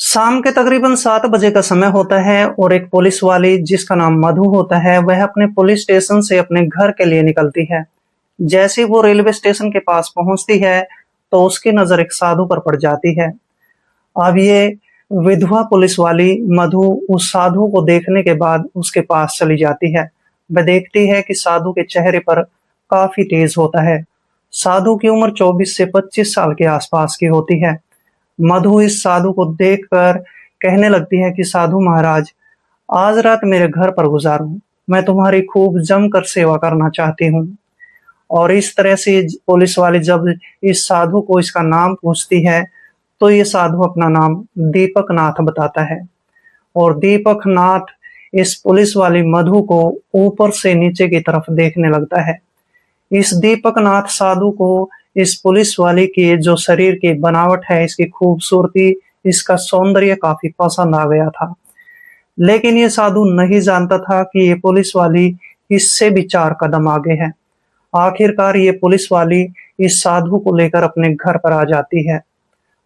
शाम के तकरीबन 7 बजे का समय होता है और एक पुलिस वाली जिसका नाम मधु होता है वह अपने पुलिस स्टेशन से अपने घर के लिए निकलती है। जैसे ही वो रेलवे स्टेशन के पास पहुंचती है तो उसकी नजर एक साधु पर पड़ जाती है। अब ये विधवा पुलिस वाली मधु उस साधु को देखने के बाद उसके पास चली जाती है। वह देखती है कि साधु के चेहरे पर काफी तेज होता है। साधु की उम्र 24 से 25 साल के आसपास की होती है। मधु इस साधु को देखकर कहने लगती है कि साधु महाराज, आज रात मेरे घर पर गुजारो, मैं तुम्हारी खूब जमकर सेवा करना चाहती हूँ। और इस तरह से पुलिस वाली जब इस साधु को इसका नाम पूछती है तो ये साधु अपना नाम दीपक नाथ बताता है। और दीपक नाथ इस पुलिस वाली मधु को ऊपर से नीचे की तरफ देखने लगता है। इस दीपक नाथ साधु को इस पुलिस वाले की जो शरीर की बनावट है, इसकी खूबसूरती, इसका सौंदर्य काफी पसंद आ गया था। लेकिन ये साधु नहीं जानता था कि ये पुलिस वाली इससे भी 4 कदम आगे है। आखिरकार ये पुलिस वाली इस साधु को लेकर अपने घर पर आ जाती है।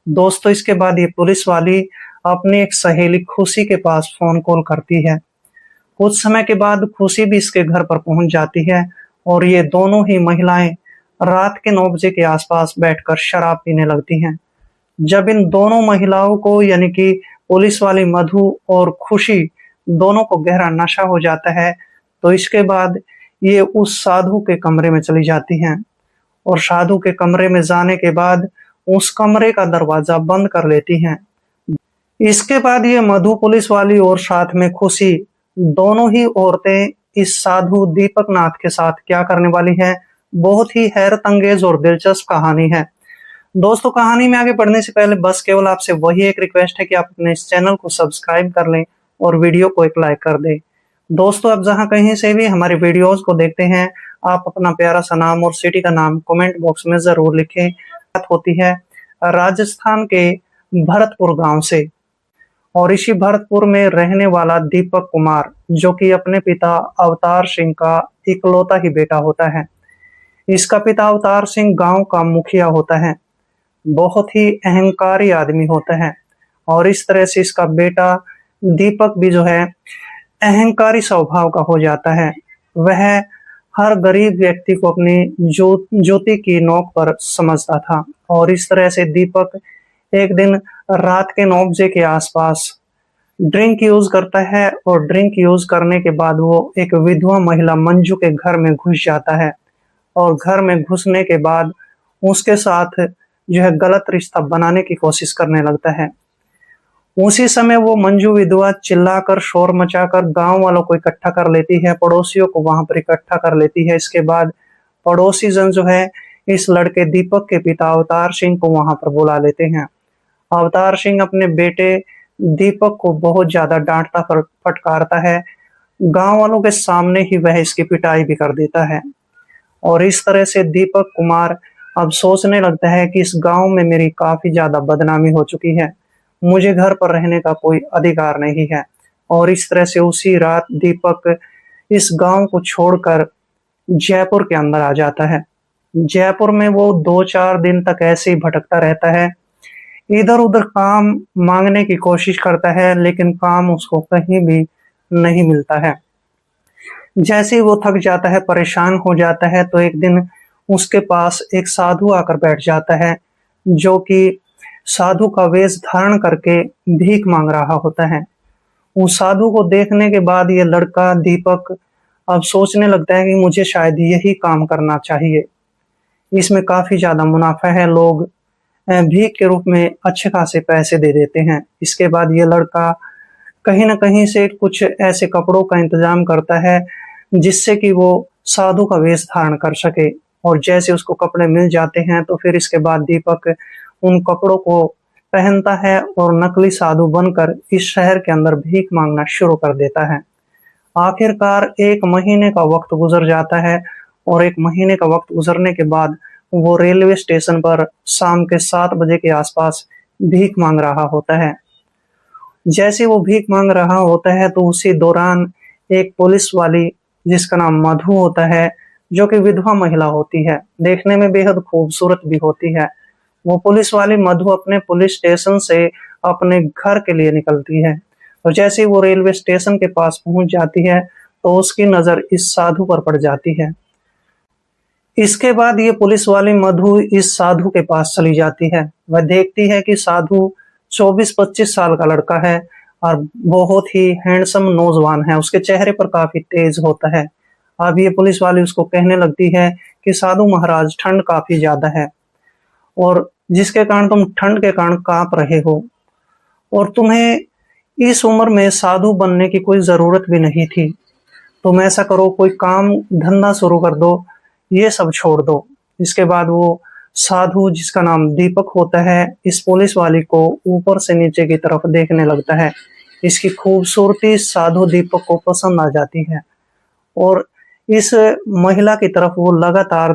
दोस्तों, इसके बाद ये पुलिस वाली अपनी एक सहेली खुशी के पास फोन कॉल करती है। कुछ समय के बाद खुशी भी इसके घर पर पहुंच जाती है और ये दोनों ही महिलाएं रात के 9 बजे के आसपास बैठकर शराब पीने लगती हैं। जब इन दोनों महिलाओं को यानी कि पुलिस वाली मधु और खुशी दोनों को गहरा नशा हो जाता है तो इसके बाद ये उस साधु के कमरे में चली जाती हैं। और साधु के कमरे में जाने के बाद उस कमरे का दरवाजा बंद कर लेती हैं। इसके बाद ये मधु पुलिस वाली और साथ में खुशी दोनों ही औरतें इस साधु दीपक नाथ के साथ क्या करने वाली है, बहुत ही हैरत अंगेज और दिलचस्प कहानी है। दोस्तों, कहानी में आगे बढ़ने से पहले बस केवल आपसे वही एक रिक्वेस्ट है कि आप अपने इस चैनल को सब्सक्राइब कर लें और वीडियो को एक लाइक कर दें। दोस्तों, आप जहां कहीं से भी हमारे वीडियोस को देखते हैं, आप अपना प्यारा सा नाम और सिटी का नाम कमेंट बॉक्स में जरूर लिखें। बात होती है राजस्थान के भरतपुर गांव से, और इसी भरतपुर में रहने वाला दीपक कुमार, जो कि अपने पिता अवतार सिंह का इकलौता ही बेटा होता है। इसका पिता अवतार सिंह गांव का मुखिया होता है, बहुत ही अहंकारी आदमी होता है। और इस तरह से इसका बेटा दीपक भी जो है अहंकारी स्वभाव का हो जाता है। वह हर गरीब व्यक्ति को अपनी ज्योति की नोक पर समझता था। और इस तरह से दीपक एक दिन रात के 9 बजे के आसपास ड्रिंक यूज करता है और ड्रिंक यूज करने के बाद वो एक विधवा महिला मंजू के घर में घुस जाता है। और घर में घुसने के बाद उसके साथ जो है गलत रिश्ता बनाने की कोशिश करने लगता है। उसी समय वो मंजू विधवा चिल्लाकर शोर मचाकर गांव वालों को इकट्ठा कर लेती है, पड़ोसियों को वहां पर इकट्ठा कर लेती है। इसके बाद पड़ोसी जन जो है इस लड़के दीपक के पिता अवतार सिंह को वहां पर बुला लेते हैं। अवतार सिंह अपने बेटे दीपक को बहुत ज्यादा डांटता फटकारता है। गांव वालों के सामने ही वह इसकी पिटाई भी कर देता है। और इस तरह से दीपक कुमार अब सोचने लगता है कि इस गांव में मेरी काफी ज्यादा बदनामी हो चुकी है, मुझे घर पर रहने का कोई अधिकार नहीं है। और इस तरह से उसी रात दीपक इस गांव को छोड़कर जयपुर के अंदर आ जाता है। जयपुर में वो 2-4 दिन तक ऐसे ही भटकता रहता है, इधर उधर काम मांगने की कोशिश करता है, लेकिन काम उसको कहीं भी नहीं मिलता है। जैसे ही वो थक जाता है, परेशान हो जाता है, तो एक दिन उसके पास एक साधु आकर बैठ जाता है, जो कि साधु का वेश धारण करके भीख मांग रहा होता है। उस साधु को देखने के बाद ये लड़का दीपक अब सोचने लगता है कि मुझे शायद यही काम करना चाहिए, इसमें काफी ज्यादा मुनाफा है, लोग भीख के रूप में अच्छे खासे पैसे दे देते हैं। इसके बाद ये लड़का कहीं ना कहीं से कुछ ऐसे कपड़ों का इंतजाम करता है जिससे कि वो साधु का वेश धारण कर सके। और जैसे उसको कपड़े मिल जाते हैं तो फिर इसके बाद दीपक उन कपड़ों को पहनता है और नकली साधु बनकर इस शहर के अंदर भीख मांगना शुरू कर देता है। आखिरकार 1 महीने का वक्त गुजर जाता है और 1 महीने का वक्त गुजरने के बाद वो रेलवे स्टेशन पर शाम के 7 बजे के आसपास भीख मांग रहा होता है। जैसे वो भीख मांग रहा होता है तो उसी दौरान एक पुलिस वाली जिसका नाम मधु होता है, जो कि विधवा महिला होती है, देखने में बेहद खूबसूरत भी होती है, वो पुलिस वाली मधु अपने पुलिस स्टेशन से अपने घर के लिए निकलती है। और जैसे ही वो रेलवे स्टेशन के पास पहुंच जाती है तो उसकी नजर इस साधु पर पड़ जाती है। इसके बाद ये पुलिस वाली मधु इस साधु के पास चली जाती है। वह देखती है कि साधु 24-25 साल का लड़का है और बहुत ही हैंडसम नौजवान है, उसके चेहरे पर काफी तेज होता है। अब ये पुलिस वाली उसको कहने लगती है कि साधु महाराज, ठंड काफी ज्यादा है और जिसके कारण तुम ठंड के कारण कांप रहे हो, और तुम्हें इस उम्र में साधु बनने की कोई जरूरत भी नहीं थी। तुम ऐसा करो, कोई काम धंधा शुरू कर दो, ये सब छोड़ दो। इसके बाद वो साधु, जिसका नाम दीपक होता है, इस पुलिस वाली को ऊपर से नीचे की तरफ देखने लगता है। इसकी खूबसूरती साधु दीपक को पसंद आ जाती है और इस महिला की तरफ वो लगातार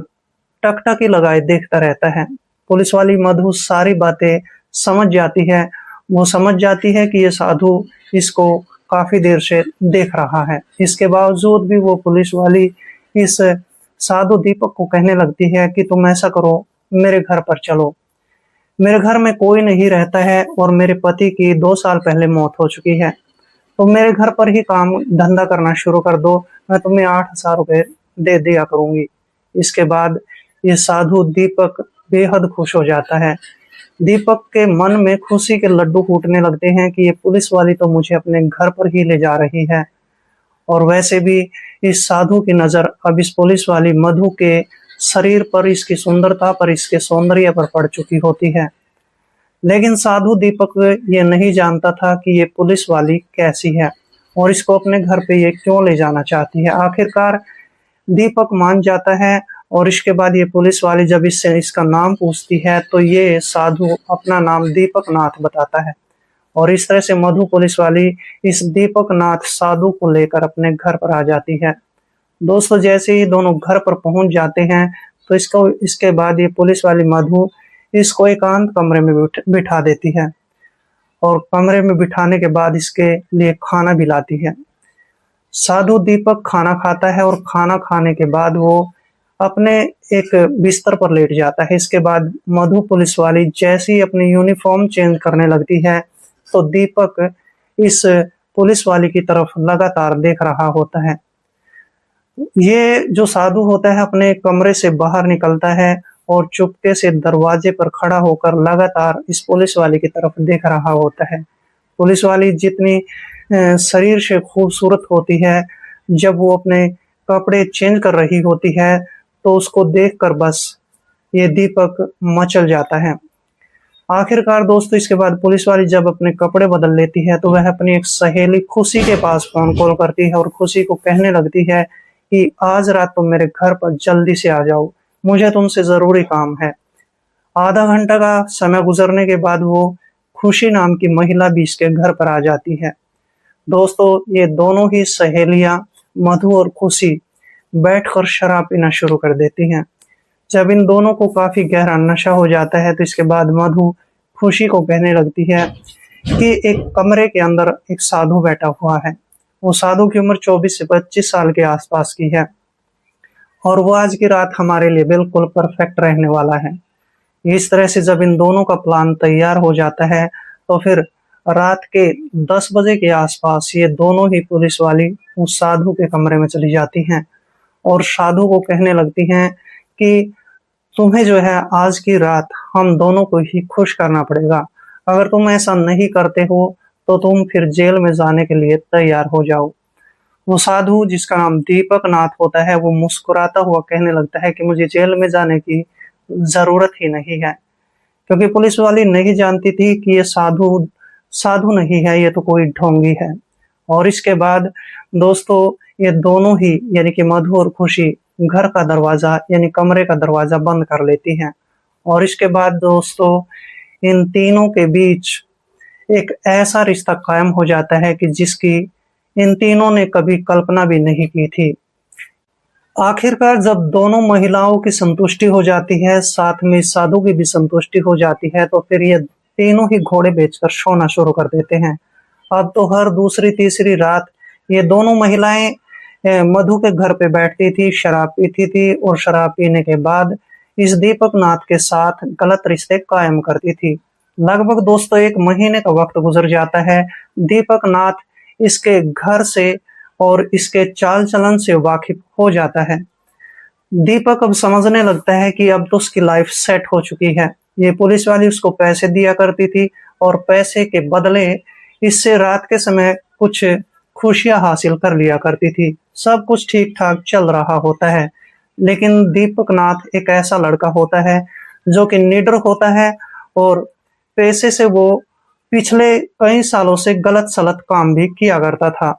टकटकी लगाए देखता रहता है। पुलिस वाली मधु सारी बातें समझ जाती है। वो समझ जाती है कि ये साधु इसको काफी देर से देख रहा है। इसके बावजूद भी वो पुलिस वाली इस साधु दीपक को कहने लगती है कि तुम ऐसा करो, मेरे घर पर चलो। मेरे घर में कोई नहीं रहता है और मेरे पति की 2 साल पहले मौत हो चुकी है, तो मेरे घर पर ही काम धंधा करना शुरू कर दो, मैं तुम्हें 8,000 रुपए दे दिया करूंगी। इसके बाद ये साधु दीपक बेहद खुश हो जाता है। दीपक के मन में खुशी के लड्डू फूटने लगते हैं कि ये पुलिस वाली तो मुझे अपने घर पर ही ले जा रही है। और वैसे भी इस साधु की नजर अब इस पुलिस वाली मधु के शरीर पर, इसकी सुंदरता पर, इसके सौंदर्य पर पड़ चुकी होती है। लेकिन साधु दीपक ये नहीं जानता था कि ये पुलिस वाली कैसी है और इसको अपने घर पे ये क्यों ले जाना चाहती है। आखिरकार दीपक मान जाता है और इसके बाद ये पुलिस वाली जब इससे इसका नाम पूछती है तो ये साधु अपना नाम दीपक नाथ बताता है। और इस तरह से मधु पुलिस वाली इस दीपक नाथ साधु को लेकर अपने घर पर आ जाती है। दोस्तों, जैसे ही दोनों घर पर पहुंच जाते हैं तो इसके बाद ये पुलिस वाली मधु इसको एकांत कमरे में बिठा देती है और कमरे में बिठाने के बाद इसके लिए खाना भी लाती है। साधु दीपक खाना खाता है और खाना खाने के बाद वो अपने एक बिस्तर पर लेट जाता है। इसके बाद मधु पुलिस वाली जैसे ही अपनी यूनिफॉर्म चेंज करने लगती है तो दीपक इस पुलिस वाली की तरफ लगातार देख रहा होता है। ये जो साधु होता है अपने कमरे से बाहर निकलता है और चुपके से दरवाजे पर खड़ा होकर लगातार इस पुलिस वाली की तरफ देख रहा होता है। पुलिस वाली जितनी शरीर से खूबसूरत होती है, जब वो अपने कपड़े चेंज कर रही होती है तो उसको देखकर बस ये दीपक मचल जाता है। आखिरकार दोस्तों, इसके बाद पुलिस वाली जब अपने कपड़े बदल लेती है तो वह अपनी एक सहेली खुशी के पास फोन कॉल करती है और खुशी को कहने लगती है कि आज रात तुम मेरे घर पर जल्दी से आ जाओ, मुझे तुमसे जरूरी काम है। आधा घंटा का समय गुजरने के बाद वो खुशी नाम की महिला भी इसके घर पर आ जाती है। दोस्तों, ये दोनों ही सहेलियां मधु और खुशी बैठकर शराब पीना शुरू कर देती हैं। जब इन दोनों को काफी गहरा नशा हो जाता है तो इसके बाद मधु खुशी को कहने लगती है कि एक कमरे के अंदर एक साधु बैठा हुआ है। वो साधु की उम्र 24 से 25 साल के आसपास की है और वो आज की रात हमारे लिए बिल्कुल परफेक्ट रहने वाला है। इस तरह से जब इन दोनों का प्लान तैयार हो जाता है तो फिर रात के 10 बजे के आसपास ये दोनों ही पुलिस वाली उस साधु के कमरे में चली जाती हैं और साधु को कहने लगती हैं कि तुम्हें जो है आज की रात हम दोनों को ही खुश करना पड़ेगा। अगर तुम ऐसा नहीं करते हो तो तुम फिर जेल में जाने के लिए तैयार हो जाओ। वो साधु, जिसका नाम दीपक नाथ होता है, वो मुस्कुराता हुआ कहने लगता है कि मुझे जेल में जाने की जरूरत ही नहीं है, क्योंकि पुलिस वाली नहीं जानती थी कि ये साधु नहीं है, ये तो कोई ढोंगी है। और इसके बाद दोस्तों, ये दोनों ही यानी कि मधु और खुशी घर का दरवाजा यानी कमरे का दरवाजा बंद कर लेती हैं। और इसके बाद दोस्तों, इन तीनों के बीच एक ऐसा रिश्ता कायम हो जाता है कि जिसकी इन तीनों ने कभी कल्पना भी नहीं की थी। आखिरकार जब दोनों महिलाओं की संतुष्टि हो जाती है, साथ में साधु की भी संतुष्टि हो जाती है, तो फिर ये तीनों ही घोड़े बेचकर सोना शुरू कर देते हैं। अब तो हर दूसरी तीसरी रात ये दोनों महिलाएं मधु के घर पे बैठती थी, शराब पीती थी और शराब पीने के बाद इस दीपक नाथ के साथ गलत रिश्ते कायम करती थी। लगभग दोस्तों 1 महीने का वक्त गुजर जाता है। दीपक नाथ इसके घर से और इसके चाल चलन से वाकिफ हो जाता है। दीपक अब समझने लगता है कि अब तो उसकी लाइफ सेट हो चुकी है। ये पुलिस वाली उसको पैसे दिया करती थी और पैसे के बदले इससे रात के समय कुछ खुशियां हासिल कर लिया करती थी। सब कुछ ठीक ठाक चल रहा होता है, लेकिन दीपक नाथ एक ऐसा लड़का होता है जो कि निडर होता है और पैसे से वो पिछले कई सालों से गलत सलत काम भी किया करता था।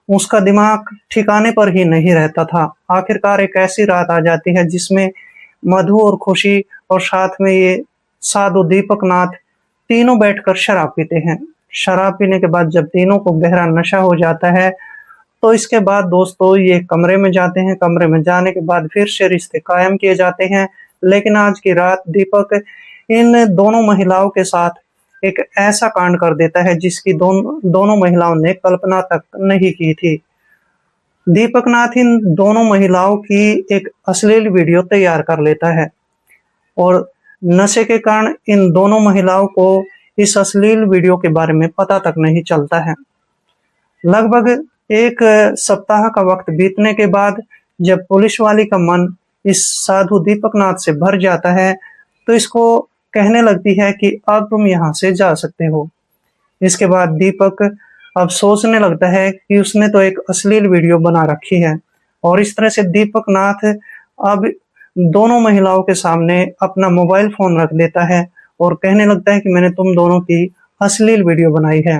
उसका दिमाग ठिकाने पर ही नहीं रहता था। आखिरकार एक ऐसी रात आ जाती है जिसमें मधु और खुशी और साथ में ये साधु दीपक नाथ तीनों बैठकर शराब पीते हैं। शराब पीने के बाद जब तीनों को गहरा नशा हो जाता है तो इसके बाद दोस्तों ये कमरे में जाते हैं। कमरे में जाने के बाद फिर से रिश्ते कायम किए जाते हैं। लेकिन आज की रात दीपक इन दोनों महिलाओं के साथ एक ऐसा कांड कर देता है जिसकी दोनों महिलाओं ने कल्पना तक नहीं की थी। दीपक नाथ इन दोनों महिलाओं की एक अश्लील वीडियो तैयार कर लेता है और नशे के कारण इन दोनों महिलाओं को इस अश्लील वीडियो के बारे में पता तक नहीं चलता है। लगभग 1 सप्ताह का वक्त बीतने के बाद जब पुलिस वाली का मन इस साधु दीपक नाथ से भर जाता है तो इसको कहने लगती है कि अब तुम यहाँ से जा सकते हो। इसके बाद दीपक अब सोचने लगता है कि उसने तो एक अश्लील वीडियो बना रखी है और इस तरह से दीपक नाथ अब दोनों महिलाओं के सामने अपना मोबाइल फोन रख देता है और कहने लगता है कि मैंने तुम दोनों की अश्लील वीडियो बनाई है।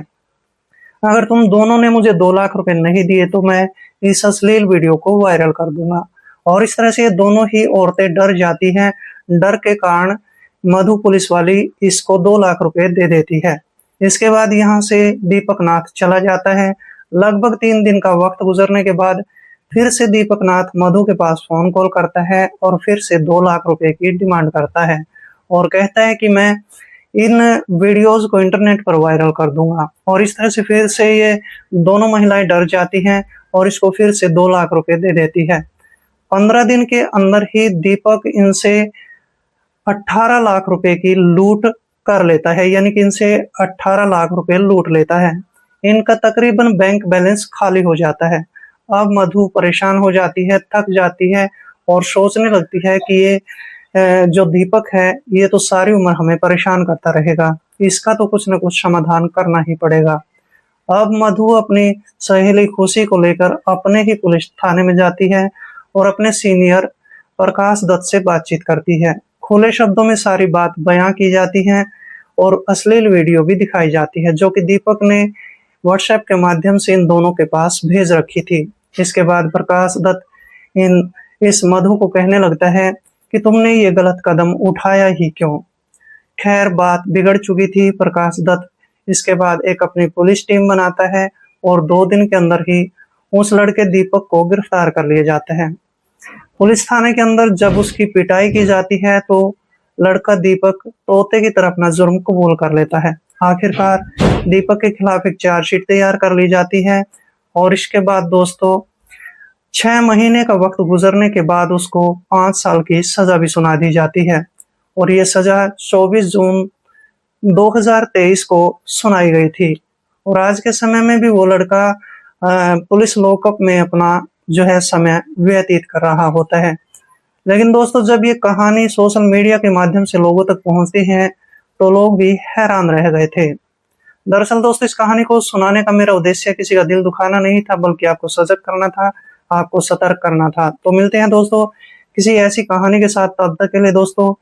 अगर तुम दोनों ने मुझे 2 लाख रुपए नहीं दिए तो मैं इस अश्लील वीडियो को वायरल कर दूंगा। और इस तरह से ये दोनों ही औरतें डर जाती हैं। डर के कारण मधु पुलिस वाली इसको 2 लाख रुपए दे देती है। इसके बाद यहाँ से दीपक नाथ चला जाता है। लगभग 3 दिन का वक्त गुजरने के बाद फिर से दीपक नाथ मधु के पास फोन कॉल करता है और फिर से 2 लाख रुपए की डिमांड करता है और कहता है कि मैं इन वीडियोस को इंटरनेट पर वायरल कर दूंगा। और इस तरह से फिर से ये दोनों महिलाएं डर जाती हैं और इसको फिर से 2 लाख रुपए दे देती है। 15 दिन के अंदर ही दीपक इनसे 18 लाख रुपए की लूट कर लेता है, यानी कि इनसे 18 लाख रुपए लूट लेता है। इनका तकरीबन बैंक बैलेंस खाली हो जाता है। अब मधु परेशान हो जाती है, थक जाती है और सोचने लगती है कि ये जो दीपक है ये तो सारी उम्र हमें परेशान करता रहेगा, इसका तो कुछ न कुछ समाधान करना ही पड़ेगा। अब मधु अपनी सहेली खुशी को लेकर अपने ही पुलिस थाने में जाती है और अपने सीनियर प्रकाश दत्त से बातचीत करती है। खुले शब्दों में सारी बात बयां की जाती है और अश्लील वीडियो भी दिखाई जाती है जो कि दीपक ने व्हाट्सएप के माध्यम से इन दोनों के पास भेज रखी थी। इसके बाद प्रकाश दत्त इस मधु को कहने लगता है कि तुमने ये गलत कदम उठाया ही क्यों। खैर बात बिगड़ चुकी थी। प्रकाश दत्त इसके बाद एक अपनी पुलिस टीम बनाता है और 2 दिन के अंदर ही उस लड़के दीपक को गिरफ्तार कर लिया जाता है। पुलिस थाने के अंदर जब उसकी पिटाई की जाती है तो लड़का दीपक तोते की तरह अपना जुर्म कबूल कर लेता है। आखिरकार दीपक के खिलाफ एक चार्जशीट तैयार कर ली जाती है और इसके बाद दोस्तों 6 महीने का वक्त गुजरने के बाद उसको 5 साल की सजा भी सुना दी जाती है और ये सजा 24 जून 2023 को सुनाई गई थी। और आज के समय में भी वो लड़का पुलिस लॉकअप में अपना जो है समय व्यतीत कर रहा होता है। लेकिन दोस्तों जब ये कहानी सोशल मीडिया के माध्यम से लोगों तक पहुंचती है तो लोग भी हैरान रह गए थे। दरअसल दोस्तों इस कहानी को सुनाने का मेरा उद्देश्य किसी का दिल दुखाना नहीं था, बल्कि आपको सजग करना था, आपको सतर्क करना था। तो मिलते हैं दोस्तों किसी ऐसी कहानी के साथ, तब तक के लिए दोस्तों